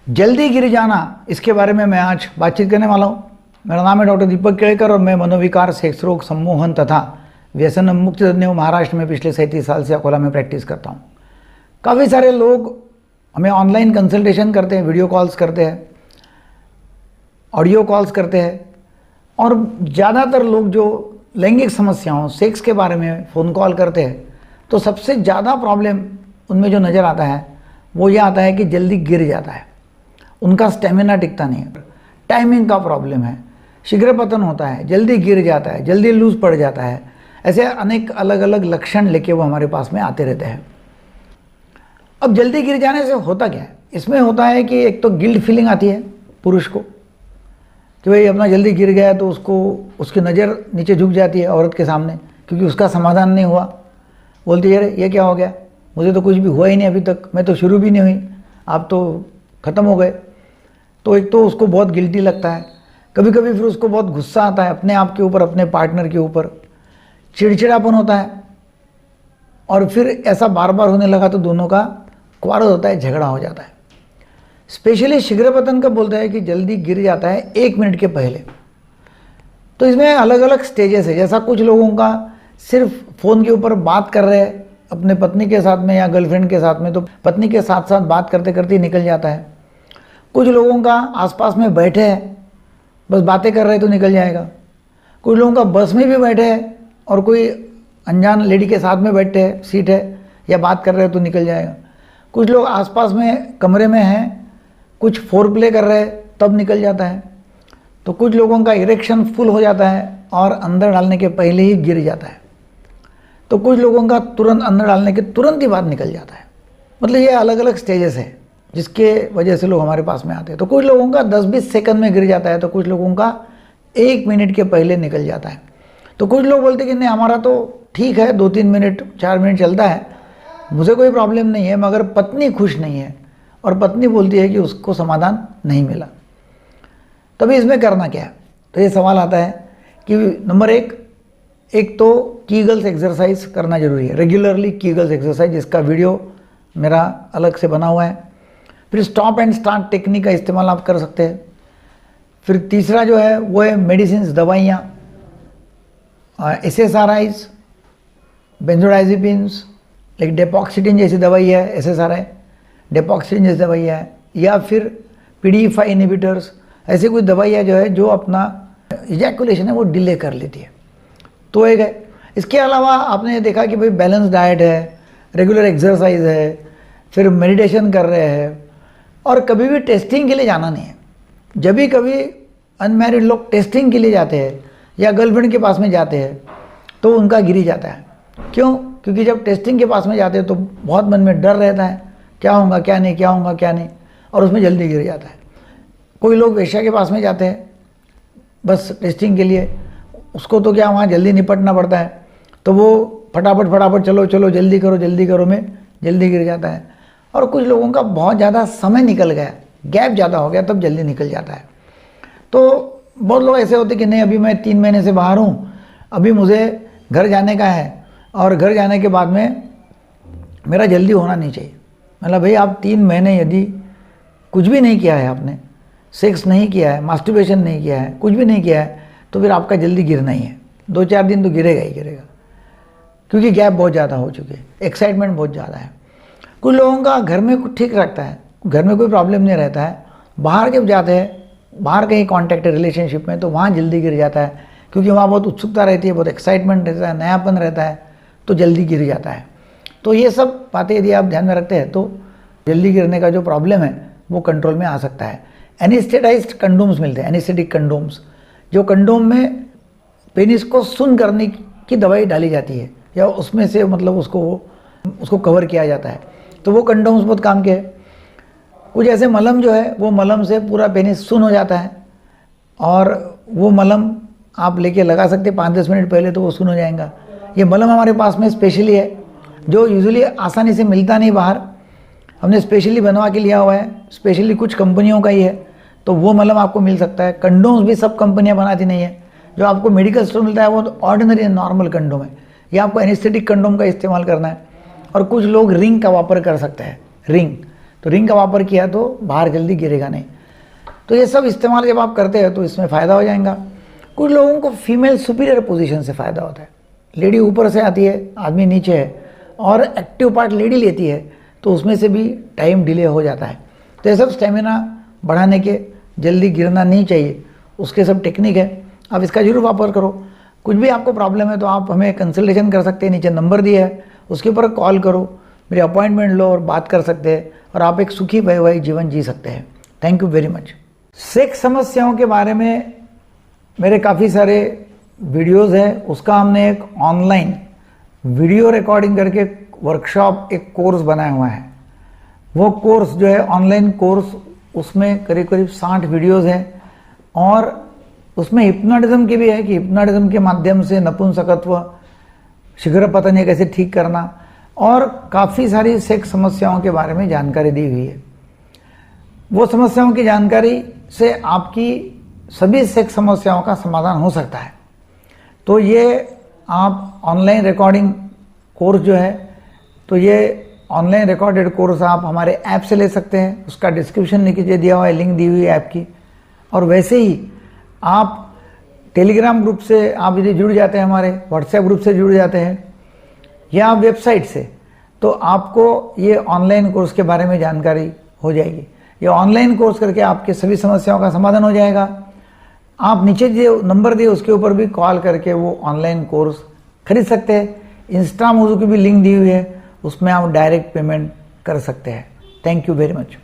जल्दी गिर जाना, इसके बारे में मैं आज बातचीत करने वाला हूँ। मेरा नाम है डॉक्टर दीपक केड़कर और मैं मनोविकार, सेक्स रोग, सम्मोहन तथा व्यसन मुक्ति तज्ञ महाराष्ट्र में पिछले 37 साल से अकोला में प्रैक्टिस करता हूँ। काफ़ी सारे लोग हमें ऑनलाइन कंसल्टेशन करते हैं, वीडियो कॉल्स करते हैं, ऑडियो कॉल्स करते हैं और ज़्यादातर लोग जो लैंगिक समस्याओं, सेक्स के बारे में फ़ोन कॉल करते हैं तो सबसे ज़्यादा प्रॉब्लम उनमें जो नज़र आता है वो ये आता है कि जल्दी गिर जाता है, उनका स्टेमिना टिकता नहीं है, टाइमिंग का प्रॉब्लम है, शीघ्र पतन होता है, जल्दी गिर जाता है, जल्दी लूज पड़ जाता है। ऐसे अनेक अलग अलग लक्षण लेके वो हमारे पास में आते रहते हैं। अब जल्दी गिर जाने से होता क्या है? इसमें होता है कि एक तो गिल्ट फीलिंग आती है पुरुष को कि भाई अपना जल्दी गिर गया तो उसकी नज़र नीचे झुक जाती है औरत के सामने, क्योंकि उसका समाधान नहीं हुआ। बोलती है ये क्या हो गया, मुझे तो कुछ भी हुआ ही नहीं अभी तक, मैं तो शुरू भी नहीं हुई, आप तो ख़त्म हो गए। तो एक तो उसको बहुत गिल्टी लगता है, कभी कभी फिर उसको बहुत गुस्सा आता है अपने आप के ऊपर, अपने पार्टनर के ऊपर, चिड़चिड़ापन होता है और फिर ऐसा बार बार होने लगा तो दोनों का क्वारल होता है, झगड़ा हो जाता है। स्पेशली शीघ्र पतन का बोलता है कि जल्दी गिर जाता है 1 मिनट के पहले। तो इसमें अलग अलग स्टेजेस है। जैसा कुछ लोगों का सिर्फ फ़ोन के ऊपर बात कर रहे हैं अपने पत्नी के साथ में या गर्लफ्रेंड के साथ में, तो पत्नी के साथ साथ बात करते करते ही निकल जाता है। कुछ लोगों का आसपास में बैठे हैं, बस बातें कर रहे तो निकल जाएगा। कुछ लोगों का बस में भी बैठे हैं और कोई अनजान लेडी के साथ में बैठे हैं, सीट है, या बात कर रहे हो तो निकल जाएगा। कुछ लोग आसपास में कमरे में हैं, कुछ फोर प्ले कर रहे हैं तब निकल जाता है। तो कुछ लोगों का इरेक्शन फुल हो जाता है और अंदर डालने के पहले ही गिर जाता है। तो कुछ लोगों का तुरंत अंदर डालने के तुरंत ही बाद निकल जाता है। मतलब ये अलग अलग स्टेजेस है जिसके वजह से लोग हमारे पास में आते हैं। तो कुछ लोगों का 10-20 सेकंड में गिर जाता है, तो कुछ लोगों का 1 मिनट के पहले निकल जाता है। तो कुछ लोग बोलते हैं कि नहीं हमारा तो ठीक है, 2-3 मिनट 4 मिनट चलता है, मुझे कोई प्रॉब्लम नहीं है, मगर पत्नी खुश नहीं है और पत्नी बोलती है कि उसको समाधान नहीं मिला। तभी इसमें करना क्या है? तो ये सवाल आता है कि नंबर एक तो कीगल्स एक्सरसाइज करना जरूरी है, रेगुलरली कीगल्स एक्सरसाइज, जिसका वीडियो मेरा अलग से बना हुआ है। फिर स्टॉप एंड स्टार्ट टेक्निक का इस्तेमाल आप कर सकते हैं। फिर तीसरा जो है वो है मेडिसिन, दवाइयाँ, SSRIs, बेंजोडाइजिपिन्स, लाइक डेपोक्सिडिन जैसी दवाई है, SSRI, डेपोक्सिडिन जैसी दवाई है, या फिर PDE5 इनहिबिटर्स, ऐसी कोई दवाइयाँ जो है जो अपना इजैकुलेशन है वो डिले कर लेती है। तो एक है। इसके अलावा आपने देखा कि भाई बैलेंस डाइट है, रेगुलर एक्सरसाइज है, फिर मेडिटेशन कर रहे हैं, और कभी भी टेस्टिंग के लिए जाना नहीं है। जब भी कभी अनमैरिड लोग टेस्टिंग के लिए जाते हैं या गर्लफ्रेंड के पास में जाते हैं तो उनका गिर ही जाता है। क्यों? क्योंकि जब टेस्टिंग के पास में जाते हैं तो बहुत मन में डर रहता है, क्या होगा क्या नहीं, क्या होगा क्या नहीं, और उसमें जल्दी गिर जाता है। कोई लोग वेश्या के पास में जाते हैं बस टेस्टिंग के लिए, उसको तो क्या वहाँ जल्दी निपटना पड़ता है, तो वो फटाफट चलो जल्दी करो में जल्दी गिर जाता है। और कुछ लोगों का बहुत ज़्यादा समय निकल गया, गैप ज़्यादा हो गया, तब जल्दी निकल जाता है। तो बहुत लोग ऐसे होते कि नहीं अभी मैं 3 महीने से बाहर हूँ, अभी मुझे घर जाने का है और घर जाने के बाद में मेरा जल्दी होना नहीं चाहिए। मतलब भाई आप 3 महीने यदि कुछ भी नहीं किया है, आपने सेक्स नहीं किया है, मास्टरबेशन नहीं किया है, कुछ भी नहीं किया है, तो फिर आपका जल्दी गिरना ही है। 2-4 दिन तो गिरेगा ही गिरेगा, क्योंकि गैप बहुत ज़्यादा हो चुकी है, एक्साइटमेंट बहुत ज़्यादा है। कुछ लोगों का घर में कुछ ठीक रखता है, घर में कोई प्रॉब्लम नहीं रहता है, बाहर जब जाते हैं, बाहर कहीं कॉन्टैक्ट है रिलेशनशिप में, तो वहाँ जल्दी गिर जाता है, क्योंकि वहाँ बहुत उत्सुकता रहती है, बहुत एक्साइटमेंट रहता है, नयापन रहता है, तो जल्दी गिर जाता है। तो ये सब बातें यदि आप ध्यान में रखते हैं तो जल्दी गिरने का जो प्रॉब्लम है वो कंट्रोल में आ सकता है। एनेस्थेटाइज्ड कंडोम्स मिलते हैं, एनेस्थेटिक कंडोम्स, जो कंडोम में पेनिस को सुन्न करने की दवाई डाली जाती है या उसमें से मतलब उसको कवर किया जाता है, तो वो कंडोम्स बहुत काम के हैं। कुछ ऐसे मलम जो है वो मलम से पूरा पेनिस सुन्न हो जाता है और वो मलम आप लेके लगा सकते हैं 5-10 मिनट पहले, तो वो सुन्न हो जाएगा। ये मलम हमारे पास में स्पेशली है, जो यूजुअली आसानी से मिलता नहीं बाहर, हमने स्पेशली बनवा के लिया हुआ है, स्पेशली कुछ कंपनियों का ही है, तो वो मलम आपको मिल सकता है। कंडोम्स भी सब कंपनियां बनाती नहीं है, जो आपको मेडिकल स्टोर मिलता है वो तो ऑर्डिनरी नॉर्मल कंडोम है, या आपको एनेस्थेटिक कंडोम का इस्तेमाल करना है। और कुछ लोग रिंग का वापर कर सकते हैं, रिंग तो रिंग का वापर किया तो बाहर जल्दी गिरेगा नहीं। तो ये सब इस्तेमाल जब आप करते हैं तो इसमें फ़ायदा हो जाएगा। कुछ लोगों को फीमेल सुपीरियर पोजीशन से फ़ायदा होता है। लेडी ऊपर से आती है, आदमी नीचे है और एक्टिव पार्ट लेडी लेती है, तो उसमें से भी टाइम डिले हो जाता है। तो ये सब स्टेमिना बढ़ाने के, जल्दी गिरना नहीं चाहिए, उसके सब टेक्निक है। आप इसका जरूर वापर करो। कुछ भी आपको प्रॉब्लम है तो आप हमें कंसल्टेशन कर सकते हैं, नीचे नंबर दिया है उसके ऊपर कॉल करो, मेरी अपॉइंटमेंट लो और बात कर सकते हैं और आप एक सुखी वैवाहिक जीवन जी सकते हैं। Thank you very much. Sex समस्याओं के बारे में मेरे काफ़ी सारे वीडियोस हैं, उसका हमने एक ऑनलाइन वीडियो रिकॉर्डिंग करके वर्कशॉप, एक कोर्स बनाया हुआ है। वो कोर्स जो है ऑनलाइन कोर्स, उसमें करीब करीब 60 वीडियोस हैं और उसमें हिप्नोटिज्म की भी है कि हिप्नोटिज्म के माध्यम से नपुंसकत्व, शीघ्र पतन कैसे ठीक करना और काफ़ी सारी सेक्स समस्याओं के बारे में जानकारी दी हुई है। वो समस्याओं की जानकारी से आपकी सभी सेक्स समस्याओं का समाधान हो सकता है। तो ये आप ऑनलाइन रिकॉर्डिंग कोर्स जो है, तो ये ऑनलाइन रिकॉर्डेड कोर्स आप हमारे ऐप से ले सकते हैं। उसका डिस्क्रिप्शन नीचे दिया हुआ है, लिंक दी हुई है ऐप की। और वैसे ही आप टेलीग्राम ग्रुप से आप यदि जुड़ जाते हैं, हमारे व्हाट्सएप ग्रुप से जुड़ जाते हैं या वेबसाइट से, तो आपको ये ऑनलाइन कोर्स के बारे में जानकारी हो जाएगी। ये ऑनलाइन कोर्स करके आपके सभी समस्याओं का समाधान हो जाएगा। आप नीचे जो नंबर दिए उसके ऊपर भी कॉल करके वो ऑनलाइन कोर्स खरीद सकते हैं। इंस्टा मोजो की भी लिंक दी हुई है, उसमें आप डायरेक्ट पेमेंट कर सकते हैं। Thank you very much.